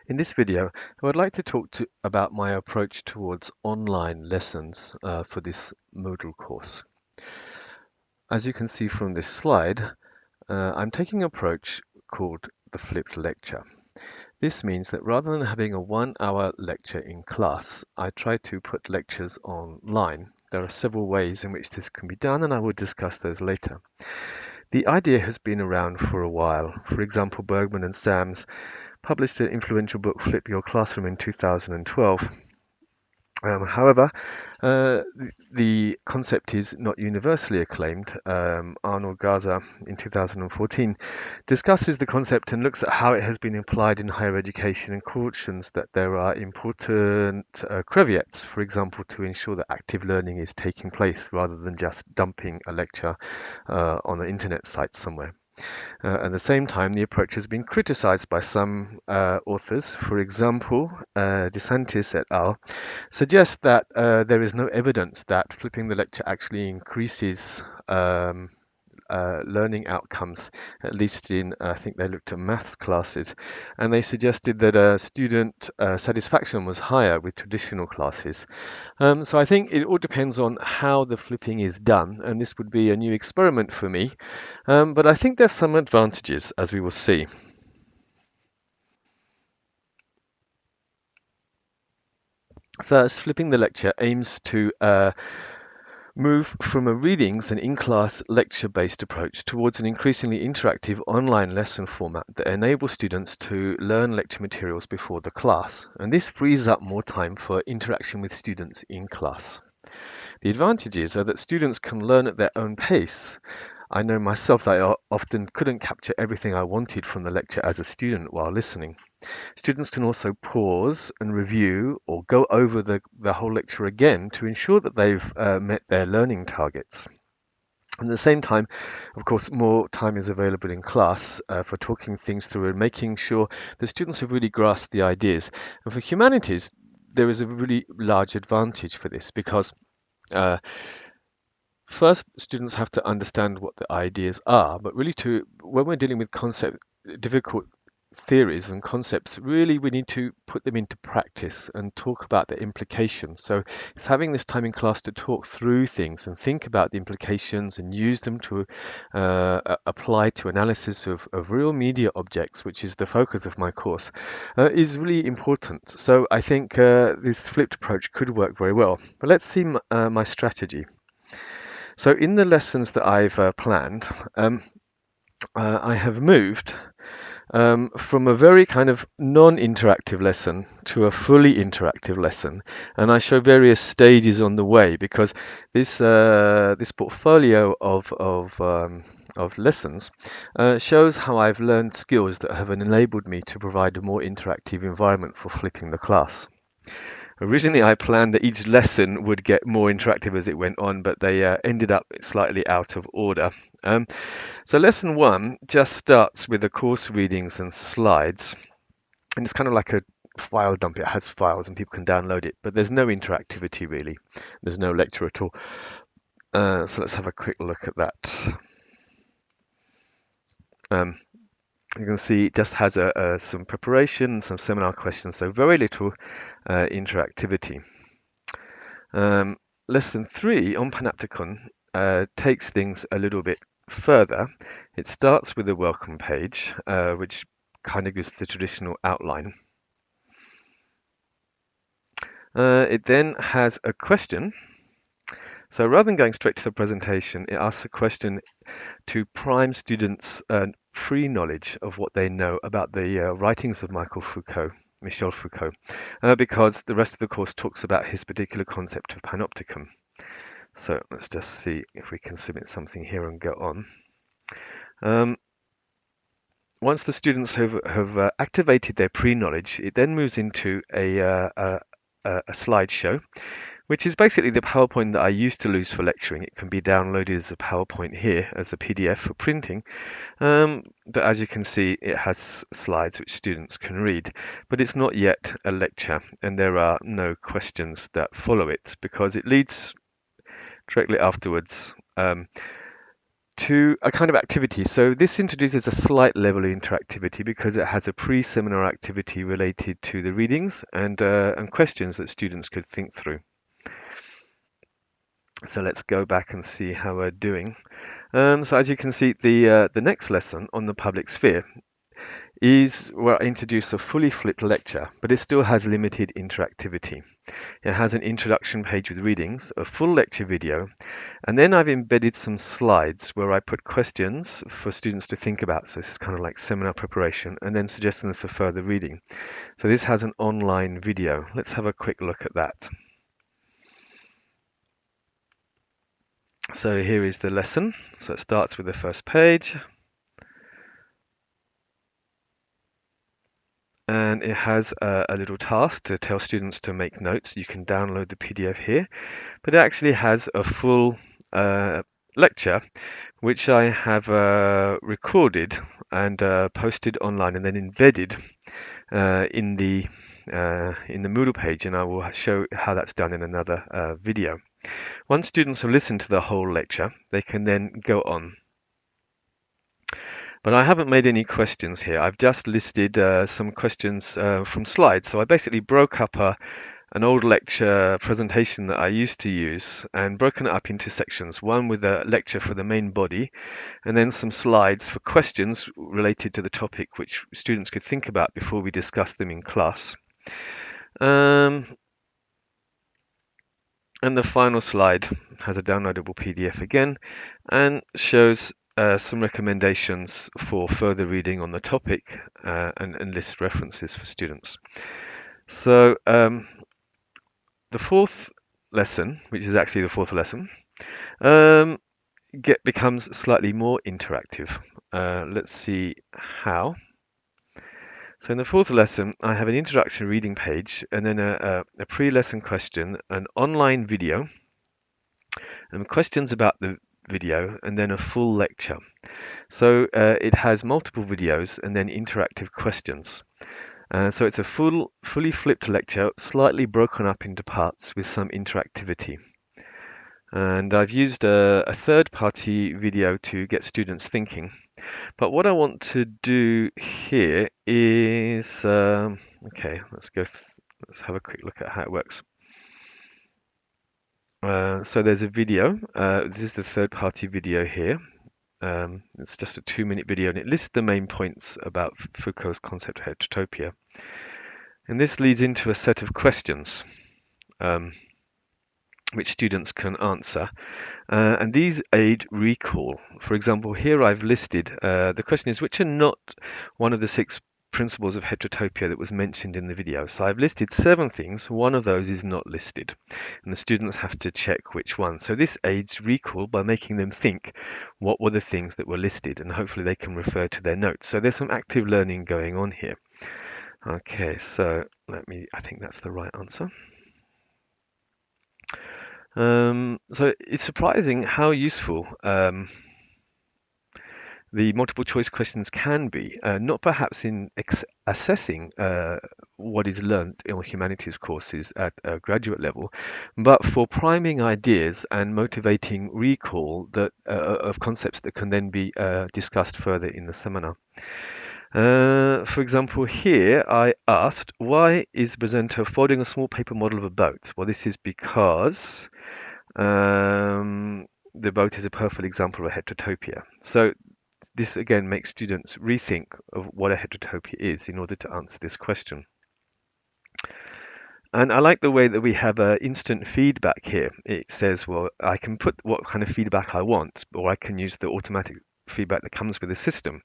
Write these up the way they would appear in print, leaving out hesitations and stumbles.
In this video, I would like to about my approach towards online lessons for this Moodle course. As you can see from this slide, I'm taking an approach called the flipped lecture. This means that rather than having a 1-hour lecture in class, I try to put lectures online. There are several ways in which this can be done, and I will discuss those later. The idea has been around for a while. For example, Bergman and Sams published an influential book, Flip Your Classroom, in 2012. However, the concept is not universally acclaimed. Arnold Garza in 2014 discusses the concept and looks at how it has been applied in higher education and cautions that there are important caveats, for example, to ensure that active learning is taking place rather than just dumping a lecture on an internet site somewhere. At the same time, the approach has been criticized by some authors. For example, DeSantis et al. Suggest that there is no evidence that flipping the lecture actually increases learning outcomes, at least in, I think they looked at maths classes, and they suggested that student satisfaction was higher with traditional classes. So I think it all depends on how the flipping is done, and this would be a new experiment for me, but I think there's some advantages, as we will see. First, flipping the lecture aims to move from a readings and in-class lecture-based approach towards an increasingly interactive online lesson format that enables students to learn lecture materials before the class, and this frees up more time for interaction with students in class. The advantages are that students can learn at their own pace. I know myself that I often couldn't capture everything I wanted from the lecture as a student while listening. Students can also pause and review or go over the whole lecture again to ensure that they've met their learning targets. At the same time, of course, more time is available in class for talking things through and making sure the students have really grasped the ideas. And for humanities, there is a really large advantage for this because uh, first, students have to understand what the ideas are, but really when we're dealing with difficult theories and concepts, really we need to put them into practice and talk about the implications. So it's having this time in class to talk through things and think about the implications and use them to apply to analysis of real media objects, which is the focus of my course, is really important. So I think this flipped approach could work very well. But let's see my strategy. So in the lessons that I've planned, I have moved from a very kind of non-interactive lesson to a fully interactive lesson, and I show various stages on the way because this portfolio of lessons shows how I've learned skills that have enabled me to provide a more interactive environment for flipping the class. Originally, I planned that each lesson would get more interactive as it went on, but they ended up slightly out of order. So lesson one just starts with the course readings and slides, and it's kind of like a file dump. It has files and people can download it, but there's no interactivity really. There's no lecture at all. So let's have a quick look at that. You can see it just has some preparation, some seminar questions, so very little interactivity. Lesson 3 on Panopticon takes things a little bit further. It starts with a welcome page, which kind of gives the traditional outline. It then has a question. So rather than going straight to the presentation, it asks a question to prime students' pre-knowledge of what they know about the writings of Michel Foucault, because the rest of the course talks about his particular concept of panopticon. So let's just see if we can submit something here and go on. Once the students have activated their pre-knowledge, it then moves into a slideshow, which is basically the PowerPoint that I used to use for lecturing. It can be downloaded as a PowerPoint here as a PDF for printing, but as you can see, it has slides which students can read, but it's not yet a lecture, and there are no questions that follow it because it leads directly afterwards to a kind of activity. So this introduces a slight level of interactivity because it has a pre-seminar activity related to the readings and questions that students could think through. So let's go back and see how we're doing. So as you can see, the next lesson on the public sphere is where I introduce a fully flipped lecture, but it still has limited interactivity. It has an introduction page with readings, a full lecture video, and then I've embedded some slides where I put questions for students to think about. So this is kind of like seminar preparation, and then suggestions for further reading. So this has an online video. Let's have a quick look at that. So here is the lesson. So it starts with the first page. And it has a little task to tell students to make notes. You can download the PDF here, but it actually has a full lecture which I have recorded and posted online and then embedded in the Moodle page, and I will show how that's done in another video. Once students have listened to the whole lecture, they can then go on. But I haven't made any questions here. I've just listed some questions from slides. So I basically broke up an old lecture presentation that I used to use and broken it up into sections. One with a lecture for the main body, and then some slides for questions related to the topic which students could think about before we discuss them in class. And the final slide has a downloadable PDF again and shows some recommendations for further reading on the topic and lists references for students. So the fourth lesson, which is actually the fourth lesson, becomes slightly more interactive. Let's see how. So in the fourth lesson, I have an introduction reading page and then a pre-lesson question, an online video, and questions about the video, and then a full lecture. So it has multiple videos and then interactive questions. So it's a fully flipped lecture, slightly broken up into parts with some interactivity. And I've used a third-party video to get students thinking. But what I want to do here is, okay, let's have a quick look at how it works. So there's a video. This is the third-party video here. It's just a 2-minute video, and it lists the main points about Foucault's concept of heterotopia. And this leads into a set of questions which students can answer. And these aid recall. For example, here I've listed the question is, which are not one of the 6 principles of heterotopia that was mentioned in the video. So I've listed 7 things. One of those is not listed, and the students have to check which one. So this aids recall by making them think what were the things that were listed, and hopefully they can refer to their notes. So there's some active learning going on here. Okay, so I think that's the right answer. So it's surprising how useful the multiple choice questions can be, not perhaps in assessing what is learnt in humanities courses at a graduate level, but for priming ideas and motivating recall of concepts that can then be discussed further in the seminar. For example, here I asked, why is the presenter folding a small paper model of a boat? Well, this is because the boat is a perfect example of a heterotopia. So this again makes students rethink of what a heterotopia is in order to answer this question. And I like the way that we have instant feedback here. It says, well, I can put what kind of feedback I want, or I can use the automatic feedback that comes with the system.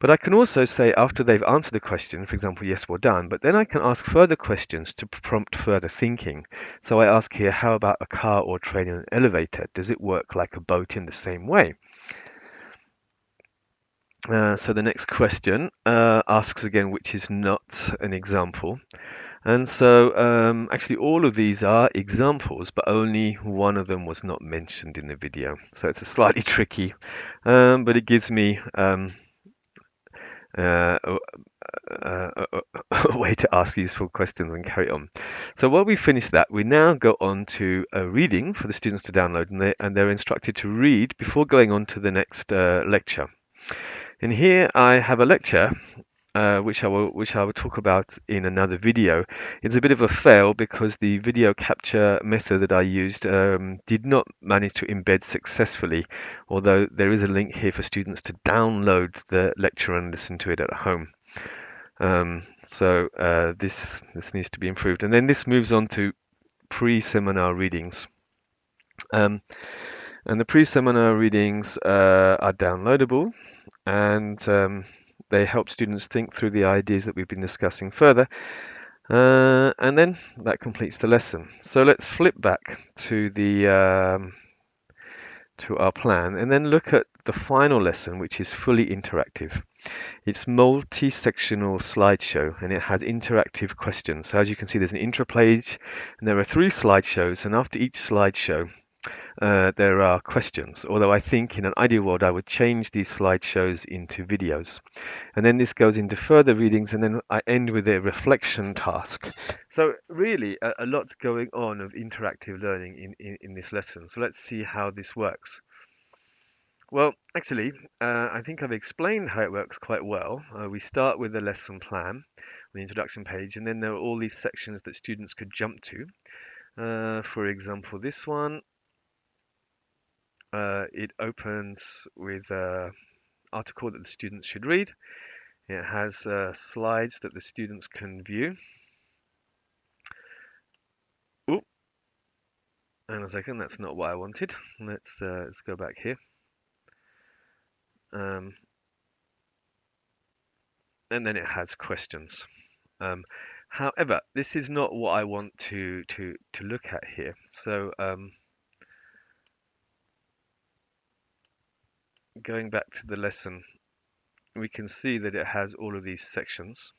But I can also say, after they've answered the question, for example, yes, well done, but then I can ask further questions to prompt further thinking. So I ask here, how about a car or train and an elevator? Does it work like a boat in the same way? So the next question asks again, which is not an example. And so actually all of these are examples, but only one of them was not mentioned in the video. So it's a slightly tricky, but it gives me uh, a way to ask useful questions and carry on. So while we finish that, we now go on to a reading for the students to download, and they're instructed to read before going on to the next lecture. And here I have a lecture which I will talk about in another video. It's a bit of a fail because the video capture method that I used did not manage to embed successfully, although there is a link here for students to download the lecture and listen to it at home. This needs to be improved. And then this moves on to pre-seminar readings. Um, and the pre-seminar readings are downloadable, and they help students think through the ideas that we've been discussing further. And then that completes the lesson. So let's flip back to to our plan and then look at the final lesson, which is fully interactive. It's multi-sectional slideshow and it has interactive questions. So as you can see, there's an intro page and there are 3 slideshows, and after each slideshow there are questions, although I think in an ideal world I would change these slideshows into videos. And then this goes into further readings, and then I end with a reflection task. So really a lot's going on of interactive learning in this lesson. So let's see how this works. Well, actually, I think I've explained how it works quite well. We start with the lesson plan, the introduction page, and then there are all these sections that students could jump to. For example, this one, it opens with an article that the students should read. It has slides that the students can view. Oop, hang on a second, that's not what I wanted. Let's go back here. Um, and then it has questions. However, this is not what I want to look at here. So going back to the lesson, we can see that it has all of these sections.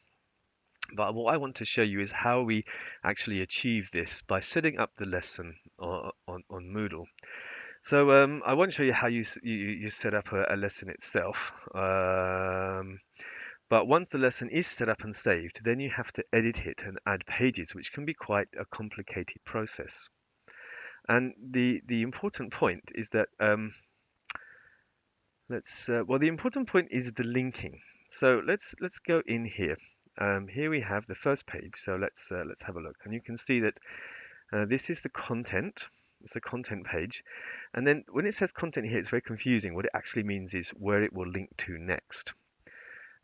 But what I want to show you is how we actually achieve this by setting up the lesson on Moodle. So I won't show you how you set up a lesson itself. But once the lesson is set up and saved, then you have to edit it and add pages, which can be quite a complicated process. And the important point is that the important point is the linking. So let's go in here. Here we have the first page. So let's have a look, and you can see that this is the content. It's a content page, and then when it says content here, it's very confusing. What it actually means is where it will link to next.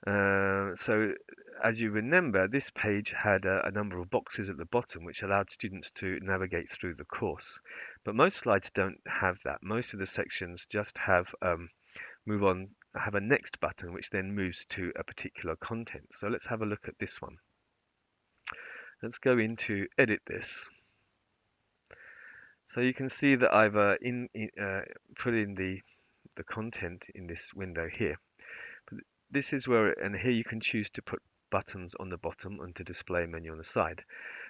So as you remember, this page had a number of boxes at the bottom which allowed students to navigate through the course. But most slides don't have that. Most of the sections just have have a next button which then moves to a particular content. So let's have a look at this one. Let's go into edit this. So you can see that I've put in the content in this window here. But this is where, and here you can choose to put buttons on the bottom and to display a menu on the side.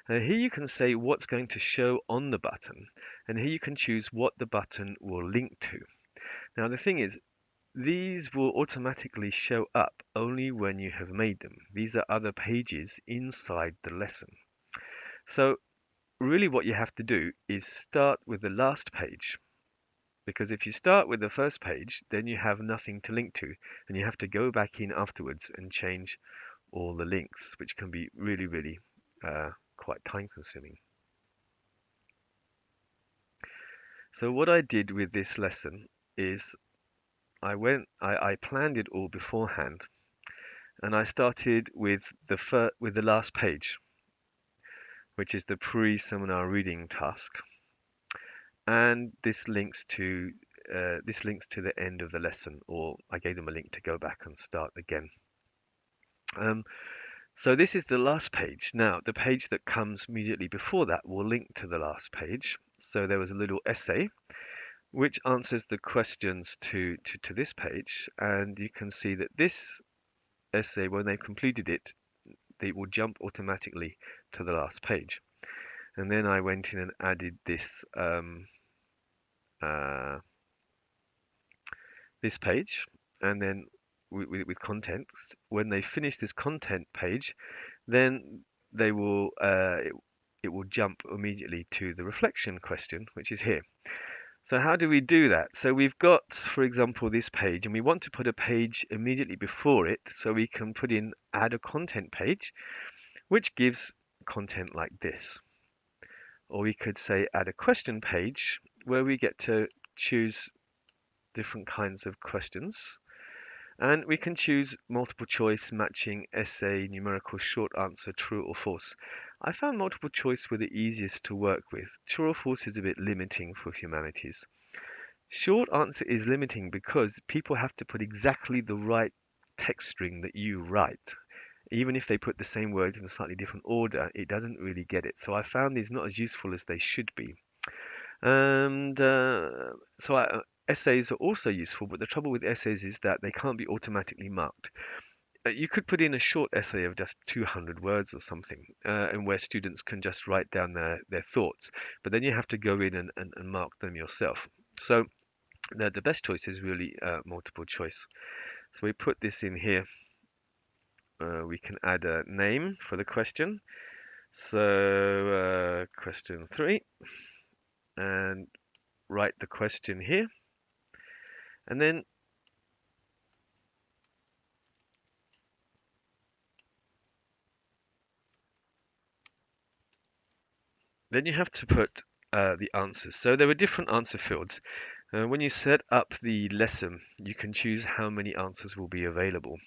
Here you can say what's going to show on the button, and here you can choose what the button will link to. Now the thing is, these will automatically show up only when you have made them. These are other pages inside the lesson. So really what you have to do is start with the last page, because if you start with the first page, then you have nothing to link to, and you have to go back in afterwards and change all the links, which can be really quite time consuming. So what I did with this lesson is I planned it all beforehand, and I started with the last page, which is the pre-seminar reading task, and this links to the end of the lesson, or I gave them a link to go back and start again. So this is the last page. Now, the page that comes immediately before that will link to the last page. So there was a little essay which answers the questions to this page, and you can see that this essay, when they've completed it, they will jump automatically to the last page. And then I went in and added this this page, and then with context. When they finish this content page, then they will it will jump immediately to the reflection question, which is here. So how do we do that? So we've got, for example, this page, and we want to put a page immediately before it, so we can put in add a content page, which gives content like this. Or we could say add a question page, where we get to choose different kinds of questions. And we can choose multiple choice, matching, essay, numerical, short answer, true or false. I found multiple choice were the easiest to work with. True or false is a bit limiting for humanities. Short answer is limiting because people have to put exactly the right text string that you write. Even if they put the same words in a slightly different order, it doesn't really get it. So I found these not as useful as they should be. And essays are also useful, but the trouble with essays is that they can't be automatically marked. You could put in a short essay of just 200 words or something, and where students can just write down their thoughts, but then you have to go in and mark them yourself. So the best choice is really multiple choice. So we put this in here. We can add a name for the question. So question 3, and write the question here. And then you have to put the answers. So there are different answer fields. When you set up the lesson, you can choose how many answers will be available.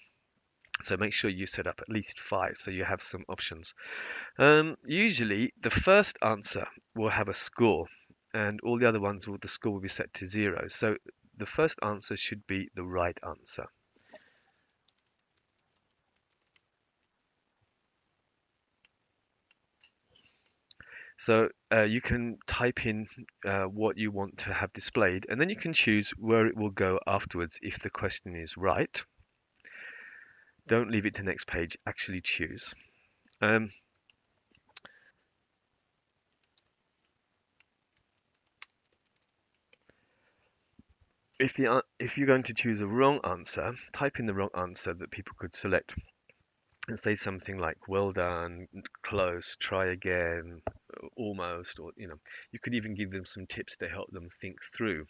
So make sure you set up at least 5 so you have some options. Usually the first answer will have a score and all the other ones the score will be set to 0. So the first answer should be the right answer. So you can type in what you want to have displayed, and then you can choose where it will go afterwards if the question is right. Don't leave it to next page, actually choose. Um, if you're going to choose a wrong answer, type in the wrong answer that people could select and say something like well done, close, try again, almost, or you could even give them some tips to help them think through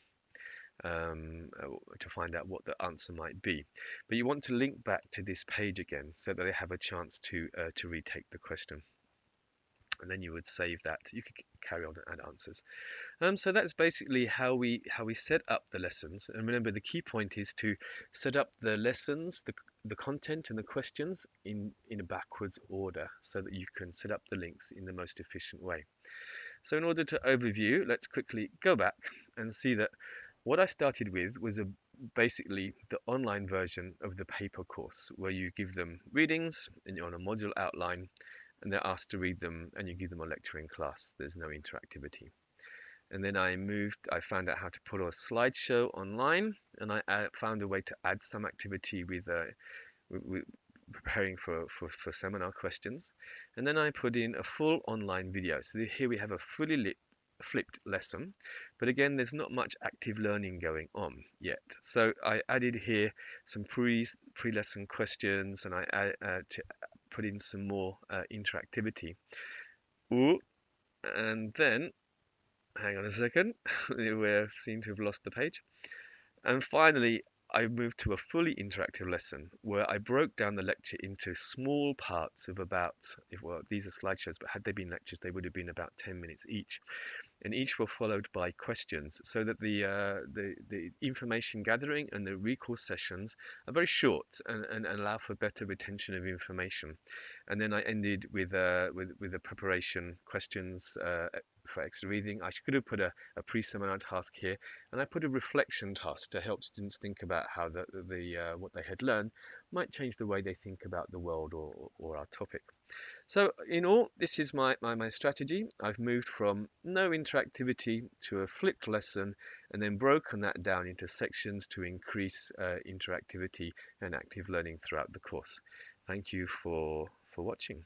to find out what the answer might be. But you want to link back to this page again so that they have a chance to retake the question. And then you would save that. You could carry on and add answers. So that's basically how we set up the lessons. And remember, the key point is to set up the lessons, the content and the questions in a backwards order so that you can set up the links in the most efficient way. So in order to overview, let's quickly go back and see that what I started with was basically the online version of the paper course, where you give them readings and you're on a module outline, and they're asked to read them, and you give them a lecture in class. There's no interactivity. And then I found out how to put a slideshow online, and I found a way to add some activity with preparing for seminar questions. And then I put in a full online video. So here we have a fully lit flipped lesson, but again there's not much active learning going on yet. So I added here some pre-lesson questions, and I to put in some more interactivity. Ooh, and then hang on a second, we seem to have lost the page. And finally, I moved to a fully interactive lesson where I broke down the lecture into small parts of about, well, these are slideshows, but had they been lectures, they would have been about 10 minutes each. And each were followed by questions, so that the information gathering and the recourse sessions are very short and allow for better retention of information. And then I ended with the preparation questions for extra reading. I could have put a pre-seminar task here, and I put a reflection task to help students think about how what they had learned might change the way they think about the world or our topic. So in all, this is my strategy. I've moved from no interactivity to a flipped lesson, and then broken that down into sections to increase interactivity and active learning throughout the course. Thank you for watching.